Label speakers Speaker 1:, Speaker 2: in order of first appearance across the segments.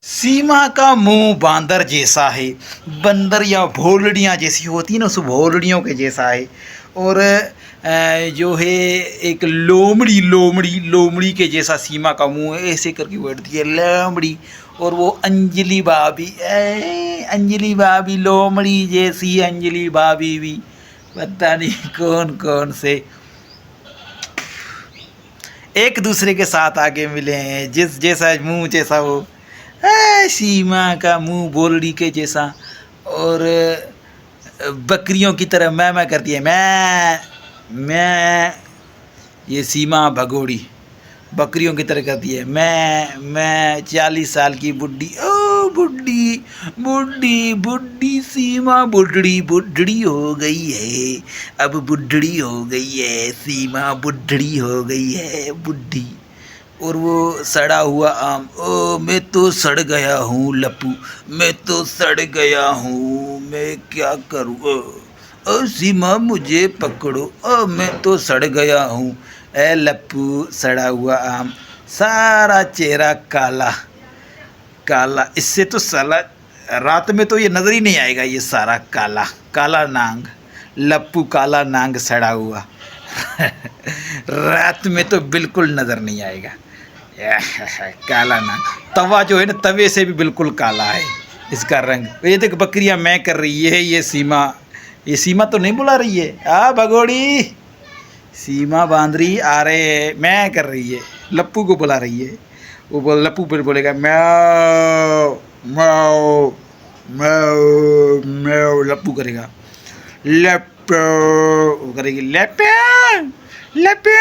Speaker 1: सीमा का मुंह बांदर जैसा है। बंदर या भोलड़ियाँ जैसी होती है ना, उस भोलड़ियों के जैसा है। और जो है एक लोमड़ी लोमड़ी लोमड़ी के जैसा सीमा का मुंह है, ऐसे करके बैठती है लोमड़ी। और वो अंजलि भाभी, अंजलि भाभी लोमड़ी जैसी अंजलि भाभी भी पता नहीं कौन कौन से एक दूसरे के साथ आगे मिले हैं। जिस जैसा मुंह जैसा वो सीमा का मुंह बोलड़ी के जैसा। और बकरियों की तरह मैं करती है, मैं। ये सीमा भगोड़ी बकरियों की तरह करती है, मैं 40 साल की बुढ़ी। ओ बुढ़ी बुढ़ी बुढ़ी सीमा बुढ़ड़ी बुढ़ड़ी हो गई है, अब बुढ़ड़ी हो गई है सीमा, बुढ़ड़ी हो गई है बुढ़ी। और वो सड़ा हुआ आम, ओ मैं तो सड़ गया हूँ लप्पू, मैं तो सड़ गया हूँ, मैं क्या करूँ। ओ सीमा मुझे पकड़ो, ओ मैं तो सड़ गया हूँ। ए लप्पू सड़ा हुआ आम, सारा चेहरा काला काला। इससे तो साला रात में तो ये नज़र ही नहीं आएगा, ये सारा काला काला नांग लप्पू, काला नांग सड़ा हुआ रात में तो बिल्कुल नज़र नहीं आएगा। काला नांग तवा जो है ना, तवे से भी बिल्कुल काला है इसका रंग। ये देख बकरियां मैं कर रही है, ये सीमा तो नहीं बुला रही है। भगोड़ी सीमा बांदरी आ रहे है, मैं कर रही है, लप्पू को बुला रही है। वो लप्पू फिर बोलेगा म्याओ म्याओ म्याओ म्याओ, लप्पू करेगा लप्पू, करेगी लप्पू लप्पू,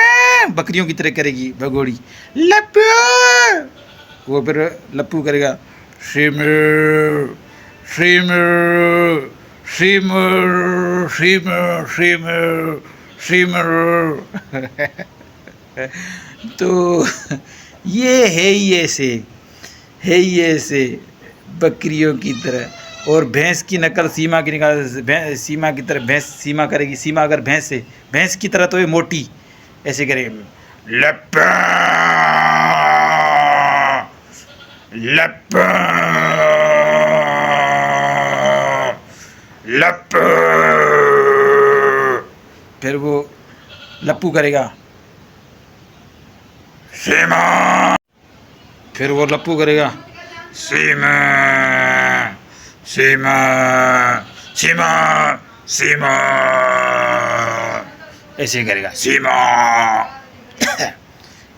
Speaker 1: बकरियों की तरह करेगी भगोड़ी लप्पू। वो फिर लप्पू करेगा सिमर सिमर सिमर सिमर सिमर सिमर तो ये है ही ऐसे बकरियों की तरह। और भैंस की नकल सीमा की निकाल, सीमा की तरह भैंस सीमा करेगी। सीमा अगर भैंस की तरह तो ये मोटी ऐसे करेगी लप्पा लप्पा लप्पा। फिर वो लप्पू करेगा सीमा, फिर वो लप्पू करेगा सीमा सीमा सीमा सीमा, ऐसे करेगा सीमा।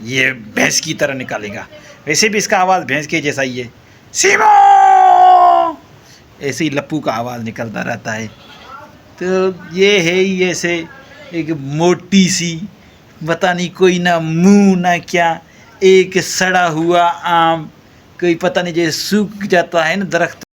Speaker 1: ये भैंस की तरह निकालेगा। वैसे भी इसका आवाज़ भैंस के जैसा ही है, सीमा। ऐसे ही लप्पू का आवाज़ निकलता रहता है। तो ये है ही ऐसे एक मोटी सी, पता नहीं कोई ना मुंह ना क्या, एक सड़ा हुआ आम, कोई पता नहीं जैसे सूख जाता है ना दरख्त।